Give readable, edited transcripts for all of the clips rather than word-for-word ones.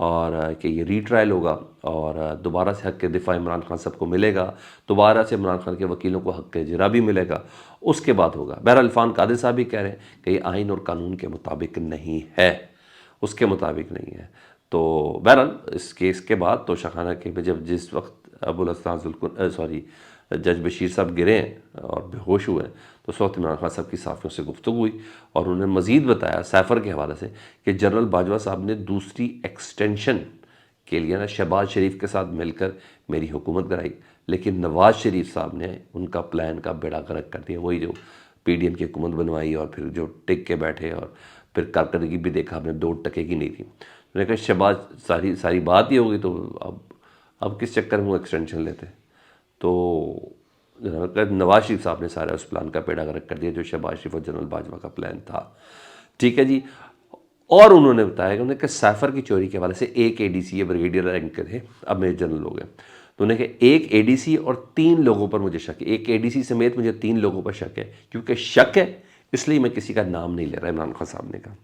اور کہ یہ ری ٹرائل ہوگا اور دوبارہ سے حق دفاع عمران خان صاحب کو ملے گا، دوبارہ سے عمران خان کے وکیلوں کو حق اجرا بھی ملے گا، اس کے بعد ہوگا۔ بہرحال عرفان قادری صاحب بھی کہہ رہے ہیں کہ یہ آئین اور قانون کے مطابق نہیں ہے، اس کے مطابق نہیں ہے۔ تو بہرحال اس کیس کے بعد توشہ خانہ کے جس وقت ابو الاسلام جج بشیر صاحب گرے ہیں اور بے ہوش ہوئے ہیں، تو اس وقت عمران خان صاحب کی صحافیوں سے گفتگو ہوئی اور انہوں نے مزید بتایا سیفر کے حوالے سے کہ جنرل باجوہ صاحب نے دوسری ایکسٹینشن کے لیے نا شہباز شریف کے ساتھ مل کر میری حکومت کرائی، لیکن نواز شریف صاحب نے ان کا پلان کا بیڑا غرق کر دیا، وہی جو پی ڈی ایم کی حکومت بنوائی اور پھر جو ٹک کے بیٹھے اور پھر کارکردگی بھی دیکھا ہم نے 2 ٹکے کی نہیں تھی۔ میں نے کہا شہباز ساری بات ہی ہوگی تو اب کس چکر میں وہ ایکسٹینشن لیتے؟ تو نواز شریف صاحب نے سارا اس پلان کا پیڑا غرق کر دیا جو شہباز شریف اور جنرل باجوہ کا پلان تھا، ٹھیک ہے جی۔ اور انہوں نے بتایا کہ انہوں نے کہ سیفر کی چوری کے حوالے سے ایک اے ڈی سی بریگیڈیئر رینک کے تھے، اب میرے جنرل ہو گئے، تو انہوں نے کہ ایک اے ڈی سی اور 3 لوگوں پر مجھے شک ہے، ایک اے ڈی سی سمیت مجھے 3 لوگوں پر شک ہے، کیونکہ شک ہے اس لیے میں کسی کا نام نہیں لے رہا، عمران خان صاحب نے کہا۔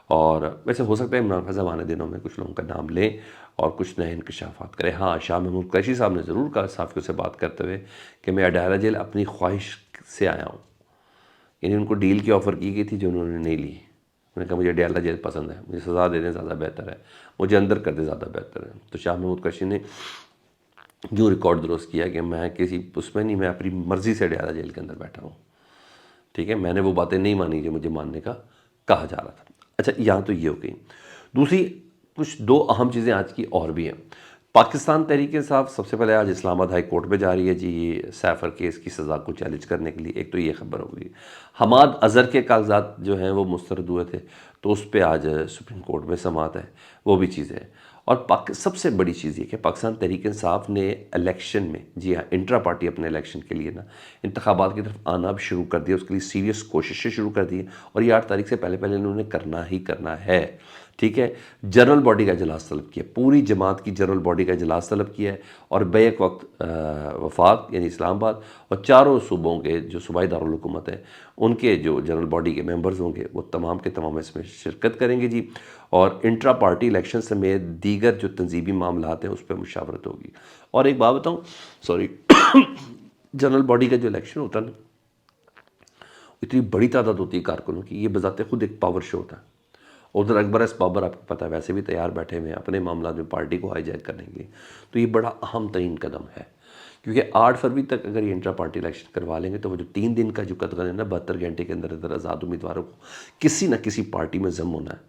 اور ویسے ہو سکتا ہے عمران خان صاحب آنے دنوں میں کچھ لوگوں کا نام لیں اور کچھ نئے انکشافات کریں۔ ہاں، شاہ محمود قریشی صاحب نے ضرور کہا صحافیوں سے بات کرتے ہوئے کہ میں اڈیالہ جیل اپنی خواہش سے آیا ہوں، یعنی ان کو ڈیل کی آفر کی گئی تھی جو انہوں نے نہیں لی۔ انہوں نے کہا مجھے اڈیالہ جیل پسند ہے، مجھے سزا دے دیں زیادہ بہتر ہے، مجھے اندر کر دیں زیادہ بہتر ہے۔ تو شاہ محمود قریشی نے جو ریکارڈ درست کیا کہ میں کسی اس میں نہیں، میں اپنی مرضی سے اڈیالہ جیل کے اندر بیٹھا ہوں، ٹھیک ہے، میں نے وہ باتیں نہیں مانی جو مجھے ماننے کا کہا جا رہا تھا۔ اچھا، یہاں تو یہ ہو گئی۔ دوسری کچھ 2 اہم چیزیں آج کی اور بھی ہیں۔ پاکستان تحریک انصاف سب سے پہلے آج اسلام آباد ہائی کورٹ میں جا رہی ہے جی یہ سیفر کیس کی سزا کو چیلنج کرنے کے لیے، ایک تو یہ خبر ہو گئی۔ حماد اظہر کے کاغذات جو ہیں وہ مسترد ہوئے تھے تو اس پہ آج سپریم کورٹ میں سماعت ہے، وہ بھی چیزیں ہیں۔ اور سب سے بڑی چیز یہ کہ پاکستان تحریک انصاف نے الیکشن میں، جی ہاں، انٹرا پارٹی اپنے الیکشن کے لیے نا انتخابات کی طرف آنا بھی شروع کر دیا، اس کے لیے سیریس کوششیں شروع کر دی، اور یہ 8 تاریخ سے پہلے انہوں نے کرنا ہی کرنا ہے، ٹھیک ہے۔ جنرل باڈی کا اجلاس طلب کیا، پوری جماعت کی جنرل باڈی کا اجلاس طلب کیا ہے، اور بیک وقت وفاق یعنی اسلام آباد اور چاروں صوبوں کے جو صوبائی دارالحکومت ہیں ان کے جو جنرل باڈی کے ممبرز ہوں گے وہ تمام کے تمام اس میں شرکت کریں گے جی، اور انٹرا پارٹی الیکشن سمیت دیگر جو تنظیمی معاملات ہیں اس پہ مشاورت ہوگی۔ اور ایک بات بتاؤں، جنرل باڈی کا جو الیکشن ہوتا ہے نا، اتنی بڑی تعداد ہوتی ہے کارکنوں کی، یہ بذات خود ایک پاور شو ہوتا ہے۔ ادھر اکبر ایس بابر آپ کو پتہ ہے ویسے بھی تیار بیٹھے ہوئے ہیں اپنے معاملات میں پارٹی کو ہائی جیک کرنے کے لیے، تو یہ بڑا اہم ترین قدم ہے، کیونکہ 8 فروری تک اگر یہ انٹرا پارٹی الیکشن کروا لیں گے تو وہ جو 3 دن کا جو قدر ہے نا، 72 گھنٹے کے اندر آزاد امیدواروں کو کسی نہ کسی پارٹی میں ضم ہونا ہے،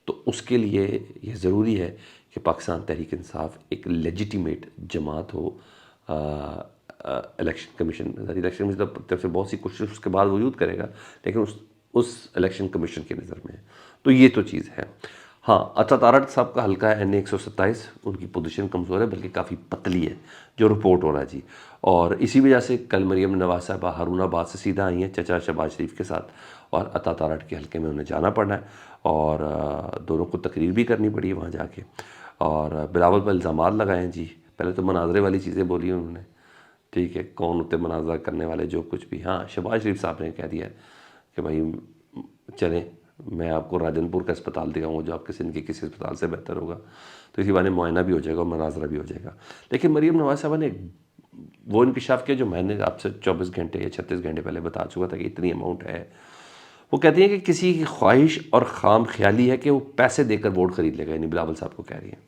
تو اس کے لیے یہ ضروری ہے کہ پاکستان تحریک انصاف ایک لیجیٹیمیٹ جماعت ہو۔ الیکشن کمیشن کی طرف سے بہت سی کوشش اس کے بعد وجود کرے گا، لیکن اس الیکشن کمیشن کی نظر میں ہے، تو یہ تو چیز ہے۔ ہاں، عطا تارڑ صاحب کا حلقہ ہے N127، ان کی پوزیشن کمزور ہے بلکہ کافی پتلی ہے جو رپورٹ ہو رہا ہے جی، اور اسی وجہ سے کل مریم نواز صاحبہ ہارون آباد سے سیدھا آئی ہیں چچا شہباز شریف کے ساتھ، اور عطا تارڑ کے حلقے میں انہیں جانا پڑنا ہے، اور دونوں کو تقریر بھی کرنی پڑی ہے وہاں جا کے، اور بلاول پر الزامات لگائے ہیں جی۔ پہلے تو مناظرے والی چیزیں بولی انہوں نے، ٹھیک ہے، کون ہوتے مناظرہ کرنے والے جو کچھ بھی۔ ہاں، شہباز شریف صاحب نے کہہ دیا ہے کہ بھائی چلیں میں آپ کو راجن پور کا اسپتال دکھاؤں گا جو آپ کے سندھ کے کسی اسپتال سے بہتر ہوگا، تو اسی بہانے معائنہ بھی ہو جائے گا اور مناظرہ بھی ہو جائے گا۔ لیکن مریم نواز صاحبہ نے وہ انکشاف کیا جو میں نے آپ سے 24 گھنٹے یا 36 گھنٹے پہلے بتا چکا تھا کہ اتنی اماؤنٹ ہے۔ وہ کہتی ہیں کہ کسی کی خواہش اور خام خیالی ہے کہ وہ پیسے دے کر ووٹ خرید لے گا، یعنی بلاول صاحب کو کہہ رہی ہیں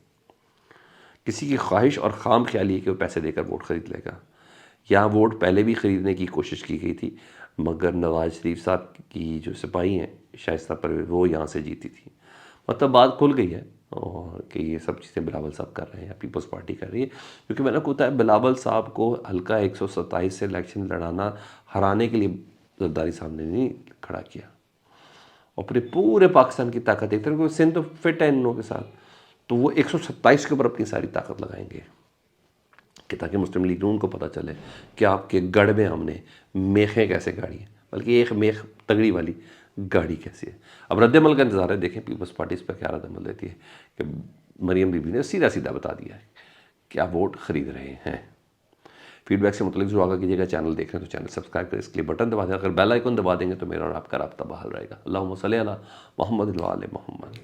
کسی کی خواہش اور خام خیالی ہے کہ وہ پیسے دے کر ووٹ خرید لے گا۔ یہاں ووٹ پہلے بھی خریدنے کی کوشش کی گئی تھی، مگر نواز شریف صاحب کی جو سپاہی ہیں شائستہ پرویز وہ یہاں سے جیتی تھی، مطلب بات کھل گئی ہے، اور کہ یہ سب چیزیں بلاول صاحب کر رہے ہیں، پیپلز پارٹی کر رہی ہے، کیونکہ میں نے کو بتایا بلاول صاحب کو حلقہ 127 سے الیکشن لڑانا، ہرانے کے لیے زرداری صاحب نے نہیں کھڑا کیا، اور پورے پاکستان کی طاقت ایک طرح سندھ تو فٹ ہے ان لوگوں کے ساتھ، تو وہ 127 کے اوپر اپنی ساری طاقت لگائیں گے کہ تاکہ مسلم لیگ نون کو پتہ چلے کہ آپ کے گڑھ میں ہم نے میخیں کیسے گاڑی ہیں، بلکہ ایک میخ تگڑی والی گاڑی کیسی ہے۔ اب رد عمل کا انتظار ہے، دیکھیں پیپلز پارٹی اس پر کیا رد عمل دیتی ہے، کہ مریم بی بی نے سیدھا سیدھا بتا دیا ہے کہ آپ ووٹ خرید رہے ہیں۔ فیڈ بیک سے متعلق ضرور آگاہ کیجیے گا، چینل دیکھ رہے ہیں تو چینل سبسکرائب کریں، اس کے لیے بٹن دبا دیں، اگر بیل آئیکن دبا دیں گے تو میرا اور آپ کا رابطہ بحال رہے گا۔ اللہم صلی علی محمد و آل محمد۔